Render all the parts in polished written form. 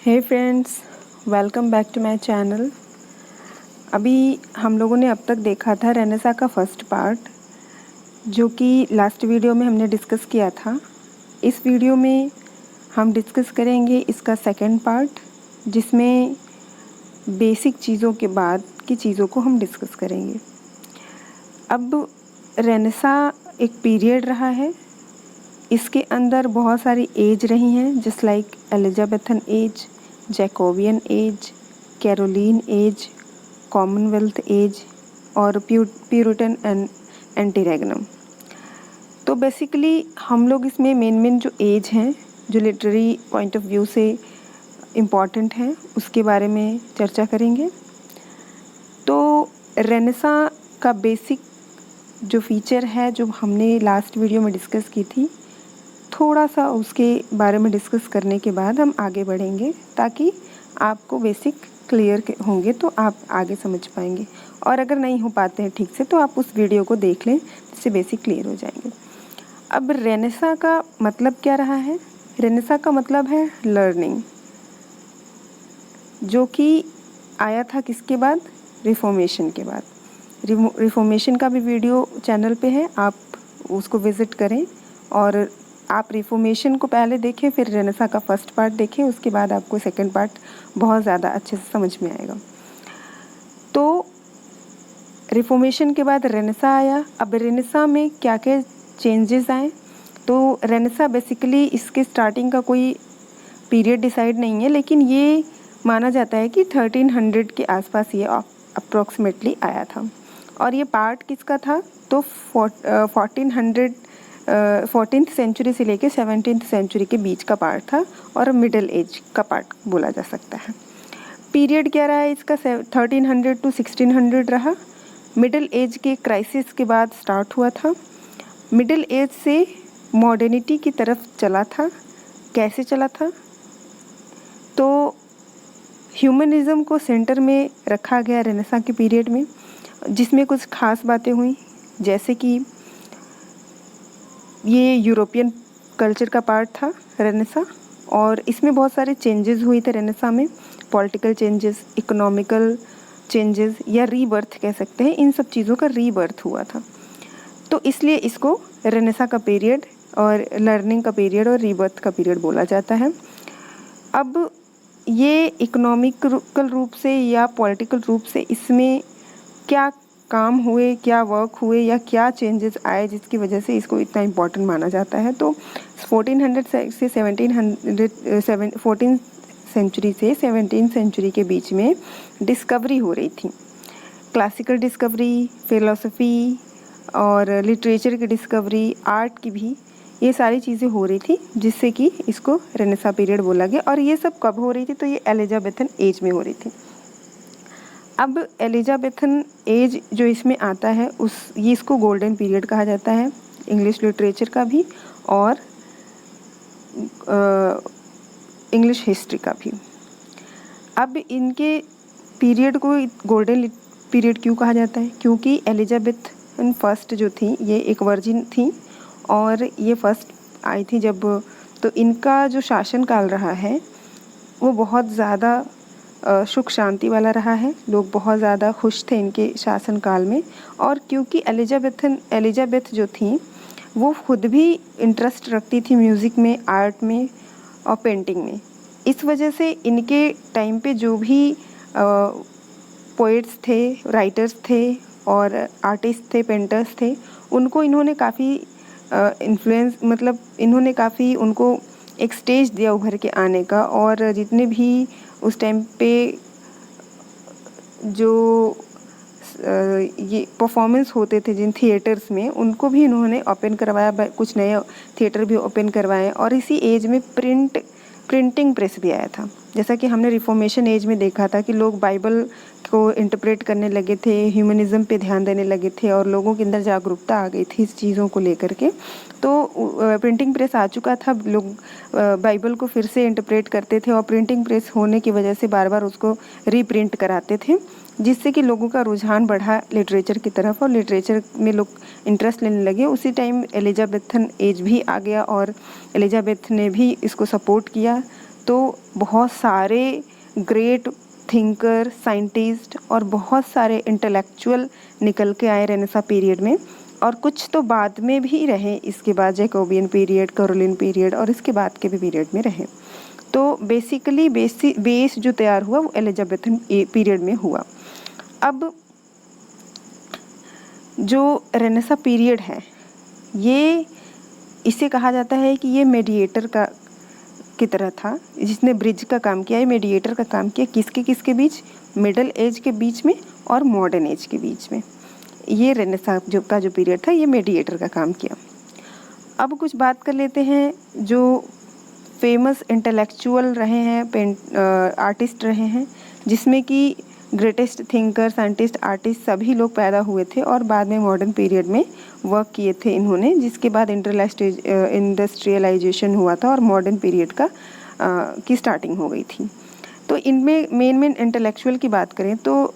Hey friends, welcome back to my channel. अभी हम लोगों ने अब तक देखा था रेनेसा का फर्स्ट पार्ट, जो कि लास्ट वीडियो में हमने डिस्कस किया था। इस वीडियो में हम डिस्कस करेंगे इसका सेकंड पार्ट, जिसमें बेसिक चीज़ों के बाद की चीज़ों को हम डिस्कस करेंगे। अब रेनेसा एक पीरियड रहा है, इसके अंदर बहुत सारी एज रही हैं, just like Elizabethan age, Jacobean age, Caroline age, Commonwealth age और प्यूरिटन एंड एंटीरेगनम। तो बेसिकली हम लोग इसमें मेन जो एज हैं, जो लिटरेरी पॉइंट ऑफ व्यू से इम्पॉर्टेंट हैं, उसके बारे में चर्चा करेंगे। तो रेनेसा का बेसिक जो फीचर है, जो हमने लास्ट वीडियो में डिस्कस की थी, थोड़ा सा उसके बारे में डिस्कस करने के बाद हम आगे बढ़ेंगे, ताकि आपको बेसिक क्लियर होंगे तो आप आगे समझ पाएंगे। और अगर नहीं हो पाते हैं ठीक से तो आप उस वीडियो को देख लें, जिससे बेसिक क्लियर हो जाएंगे। अब रेनेसा का मतलब क्या रहा है? रेनेसा का मतलब है लर्निंग, जो कि आया था किसके बाद? रिफॉर्मेशन के बाद। रिफॉर्मेशन का भी वीडियो चैनल पे है, आप उसको विज़िट करें और आप रिफॉर्मेशन को पहले देखें, फिर रेनेसा का फर्स्ट पार्ट देखें, उसके बाद आपको सेकंड पार्ट बहुत ज़्यादा अच्छे से समझ में आएगा। तो रिफॉर्मेशन के बाद रेनेसा आया। अब रेनेसा में क्या क्या चेंजेस आए? तो रेनेसा बेसिकली इसके स्टार्टिंग का कोई पीरियड डिसाइड नहीं है, लेकिन ये माना जाता है कि 1300 के आसपास ये अप्रॉक्सीमेटली आया था। और ये पार्ट किसका था? तो 14th सेंचुरी से लेके 17th सेंचुरी के बीच का पार्ट था, और मिडिल एज का पार्ट बोला जा सकता है। पीरियड क्या रहा है इसका? 1300 to 1600 रहा। मिडिल एज के क्राइसिस के बाद स्टार्ट हुआ था। मिडिल एज से मॉडर्निटी की तरफ चला था। कैसे चला था? तो ह्यूमनिज़्म को सेंटर में रखा गया रेनेसा के पीरियड में, जिसमें कुछ खास बातें हुई, जैसे कि ये यूरोपियन कल्चर का पार्ट था रेनेसा, और इसमें बहुत सारे चेंजेस हुए थे रेनेसा में। पॉलिटिकल चेंजेस, इकोनॉमिकल चेंजेस, या रीबर्थ कह सकते हैं, इन सब चीज़ों का रीबर्थ हुआ था। तो इसलिए इसको रेनेसा का पीरियड और लर्निंग का पीरियड और रीबर्थ का पीरियड बोला जाता है। अब ये इकोनॉमिकल रूप से या पॉलिटिकल रूप से इसमें क्या काम हुए, क्या वर्क हुए, या क्या चेंजेस आए जिसकी वजह से इसको इतना इम्पोर्टेंट माना जाता है? तो 1400 से 14 सेंचुरी से 17 सेंचुरी के बीच में डिस्कवरी हो रही थी। क्लासिकल डिस्कवरी, फिलोसफी और लिटरेचर की डिस्कवरी, आर्ट की भी, ये सारी चीज़ें हो रही थी, जिससे कि इसको रेनेसा पीरियड बोला गया। और ये सब कब हो रही थी? तो ये एलिजाबेथन एज में हो रही थी। अब एलिजाबेथन एज जो इसमें आता है, ये इसको गोल्डन पीरियड कहा जाता है, इंग्लिश लिटरेचर का भी और इंग्लिश हिस्ट्री का भी। अब इनके पीरियड को गोल्डन पीरियड क्यों कहा जाता है? क्योंकि एलिजाबेथन फर्स्ट जो थी, ये एक वर्जिन थी, और ये फर्स्ट आई थी जब, तो इनका जो शासन काल रहा है वो बहुत ज़्यादा सुख शांति वाला रहा है। लोग बहुत ज़्यादा खुश थे इनके शासन काल में। और क्योंकि एलिजाबेथ जो थी, वो खुद भी इंटरेस्ट रखती थी म्यूज़िक में, आर्ट में और पेंटिंग में। इस वजह से इनके टाइम पे जो भी पोइट्स थे, राइटर्स थे और आर्टिस्ट थे, पेंटर्स थे, उनको इन्होंने काफ़ी इन्फ्लुएंस, मतलब इन्होंने काफ़ी उनको एक स्टेज दिया उभर के आने का। और जितने भी उस टाइम पे जो ये परफॉर्मेंस होते थे जिन थिएटर्स में, उनको भी इन्होंने ओपन करवाया, कुछ नए थिएटर भी ओपन करवाए। और इसी एज में प्रिंटिंग प्रेस भी आया था। जैसा कि हमने रिफॉर्मेशन एज में देखा था कि लोग बाइबल को इंटरप्रेट करने लगे थे, ह्यूमनिज़्म पे ध्यान देने लगे थे, और लोगों के अंदर जागरूकता आ गई थी इस चीज़ों को लेकर के। तो प्रिंटिंग प्रेस आ चुका था, लोग बाइबल को फिर से इंटरप्रेट करते थे, और प्रिंटिंग प्रेस होने की वजह से बार बार उसको रीप्रिंट कराते थे, जिससे कि लोगों का रुझान बढ़ा लिटरेचर की तरफ, और लिटरेचर में लोग इंटरेस्ट लेने लगे। उसी टाइम एलिजाबेथन एज भी आ गया, और एलिजाबेथ ने भी इसको सपोर्ट किया। तो बहुत सारे ग्रेट थिंकर, साइंटिस्ट और बहुत सारे इंटेलेक्चुअल निकल के आए रेनेसां पीरियड में, और कुछ तो बाद में भी रहे, इसके बाद जैकोबियन पीरियड, कैरोलिन पीरियड और इसके बाद के भी पीरियड में रहे। तो बेसिकली बेस जो तैयार हुआ वो एलिजाबेथन पीरियड में हुआ। अब जो रेनेसां पीरियड है, ये इसे कहा जाता है कि ये मीडिएटर की तरह था, जिसने ब्रिज का काम किया, ये मीडिएटर का काम किया किसके बीच, मिडल एज के बीच में और मॉडर्न एज के बीच में। ये रेनेसां का जो पीरियड था, ये मीडिएटर का काम किया। अब कुछ बात कर लेते हैं जो फेमस इंटेलेक्चुअल रहे हैं, आर्टिस्ट रहे हैं, जिसमें कि ग्रेटेस्ट थिंकर, साइंटिस्ट, आर्टिस्ट सभी लोग पैदा हुए थे और बाद में मॉडर्न पीरियड में वर्क किए थे इन्होंने, जिसके बाद इंडस्ट्रियलाइजेशन हुआ था और मॉडर्न पीरियड की स्टार्टिंग हो गई थी। तो इनमें मेन इंटेलेक्चुअल की बात करें तो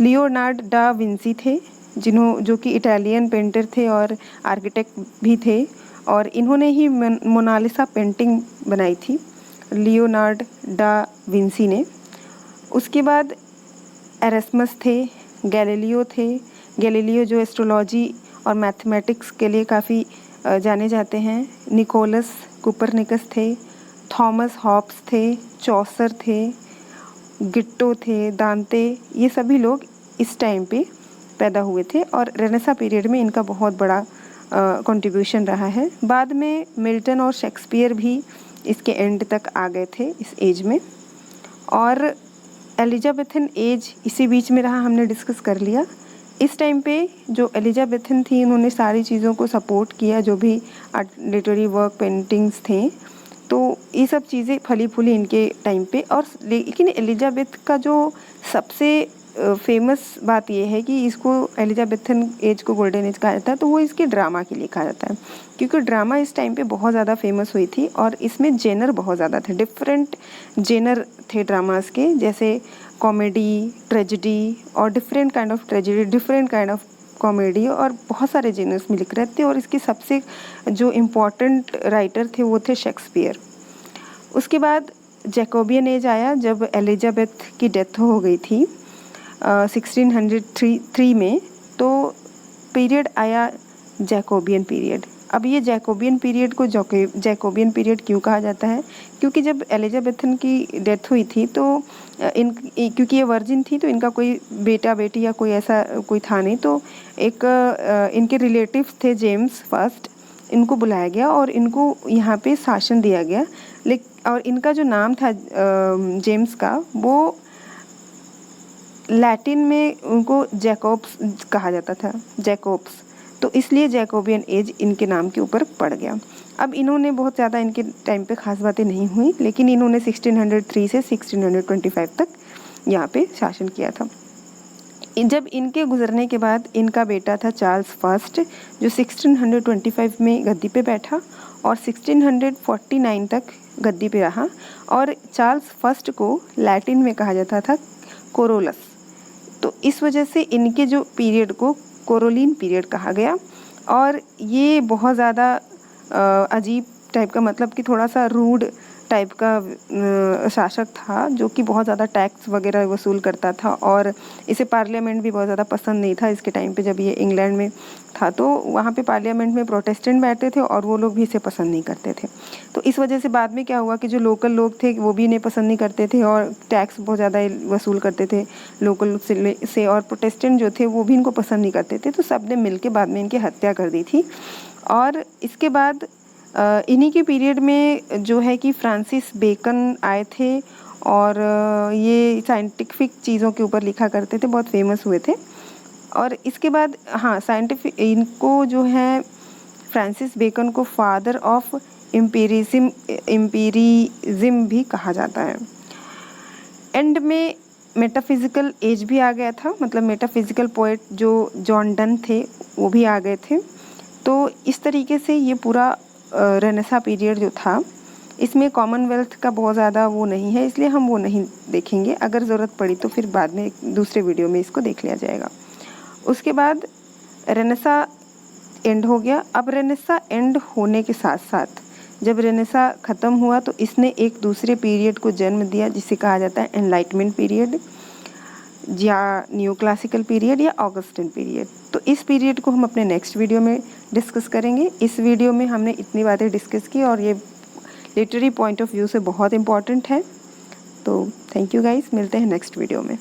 लियोनार्ड डा विंसी थे, जो कि इटालियन पेंटर थे और आर्किटेक्ट भी थे, और इन्होंने ही मोनालिसा पेंटिंग बनाई थी, लियोनार्ड डा विंसी ने। उसके बाद एरेस्मस थे, गैलीलियो जो एस्ट्रोलॉजी और मैथमेटिक्स के लिए काफ़ी जाने जाते हैं, निकोलस कुपरनिकस थे, थॉमस हॉब्स थे, चौसर थे, गिट्टो थे, दांते, ये सभी लोग इस टाइम पे पैदा हुए थे और रेनेसां पीरियड में इनका बहुत बड़ा कंट्रीब्यूशन रहा है। बाद में मिल्टन और शेक्सपियर भी इसके एंड तक आ गए थे इस एज में, और एलिजाबेथन एज इसी बीच में रहा, हमने डिस्कस कर लिया। इस टाइम पे जो एलिजाबेथन थी, उन्होंने सारी चीज़ों को सपोर्ट किया, जो भी लिटरेरी वर्क, पेंटिंग्स थे, तो ये सब चीज़ें फली फूली इनके टाइम पे। और लेकिन एलिजाबेथ का जो सबसे फेमस बात ये है कि इसको एलिजाबेथन एज को गोल्डन एज कहा जाता है, तो वो इसके ड्रामा के लिए कहा जाता है, क्योंकि ड्रामा इस टाइम पे बहुत ज़्यादा फेमस हुई थी और इसमें जेनर बहुत ज़्यादा थे, डिफरेंट जेनर थे ड्रामास के, जैसे कॉमेडी, ट्रेजेडी और different kind of tragedy, different kind of comedy, और बहुत सारे जेनर्स में लिख रहे थे। और इसके सबसे जो इम्पोर्टेंट राइटर थे वो थे शेक्सपियर। उसके बाद जैकोबियन एज आया, जब एलिजाबेथ की डेथ हो गई थी 1603 में, तो पीरियड आया जैकोबियन पीरियड। अब ये जैकोबियन पीरियड को जैकोबियन पीरियड क्यों कहा जाता है, क्योंकि जब एलिजाबेथन की डेथ हुई थी तो क्योंकि ये वर्जिन थी, तो इनका कोई बेटा बेटी या कोई ऐसा कोई था नहीं, तो एक इनके रिलेटिव्स थे जेम्स फर्स्ट, इनको बुलाया गया और इनको यहाँ पे शासन दिया गया। और इनका जो नाम था जेम्स का, वो लैटिन में उनको जैकोब्स कहा जाता था, जैकोब्स, तो इसलिए जैकोबियन एज इनके नाम के ऊपर पड़ गया। अब इन्होंने बहुत ज़्यादा, इनके टाइम पे खास बातें नहीं हुई, लेकिन इन्होंने 1603 से 1625 तक यहाँ पे शासन किया था। जब इनके गुजरने के बाद इनका बेटा था चार्ल्स फर्स्ट, जो 1625 में गद्दी पे बैठा और 1649 तक गद्दी पे रहा, और चार्ल्स फर्स्ट को लैटिन में कहा जाता था कोरोलस, तो इस वजह से इनके जो पीरियड को कोरोलिन पीरियड कहा गया। और ये बहुत ज़्यादा अजीब टाइप का, मतलब कि थोड़ा सा रूड टाइप का शासक था, जो कि बहुत ज़्यादा टैक्स वगैरह वसूल करता था, और इसे पार्लियामेंट भी बहुत ज़्यादा पसंद नहीं था इसके टाइम पे। जब ये इंग्लैंड में था तो वहाँ पे पार्लियामेंट में प्रोटेस्टेंट बैठते थे और वो लोग भी इसे पसंद नहीं करते थे। तो इस वजह से बाद में क्या हुआ कि जो लोकल लोग थे वो भी इन्हें पसंद नहीं करते थे और टैक्स बहुत ज़्यादा वसूल करते थे लोकल से, और प्रोटेस्टेंट जो थे वो भी इनको पसंद नहीं करते थे, तो सब ने मिल के बाद में इनकी हत्या कर दी थी। और इसके बाद इन्हीं के पीरियड में जो है कि फ्रांसिस बेकन आए थे, और ये साइंटिफिक चीज़ों के ऊपर लिखा करते थे, बहुत फेमस हुए थे। और इसके बाद साइंटिफिक, इनको जो है फ्रांसिस बेकन को फादर ऑफ एम्पिरिज्म भी कहा जाता है। एंड में मेटाफिज़िकल एज भी आ गया था, मतलब मेटाफिज़िकल पोएट जो जॉन डन थे वो भी आ गए थे। तो इस तरीके से ये पूरा रेनेसां पीरियड जो था, इसमें कॉमनवेल्थ का बहुत ज़्यादा वो नहीं है, इसलिए हम वो नहीं देखेंगे। अगर ज़रूरत पड़ी तो फिर बाद में दूसरे वीडियो में इसको देख लिया जाएगा। उसके बाद रेनेसां एंड हो गया। अब रेनेसां एंड होने के साथ साथ जब रेनेसां ख़त्म हुआ तो इसने एक दूसरे पीरियड को जन्म दिया जिसे कहा जाता है एनलाइटमेंट पीरियड या न्यू क्लासिकल पीरियड या ऑगस्टिन पीरियड। तो इस पीरियड को हम अपने नेक्स्ट वीडियो में डिस्कस करेंगे। इस वीडियो में हमने इतनी बातें डिस्कस की और ये लिटरेरी पॉइंट ऑफ व्यू से बहुत इम्पॉर्टेंट है। तो थैंक यू गाइस, मिलते हैं नेक्स्ट वीडियो में।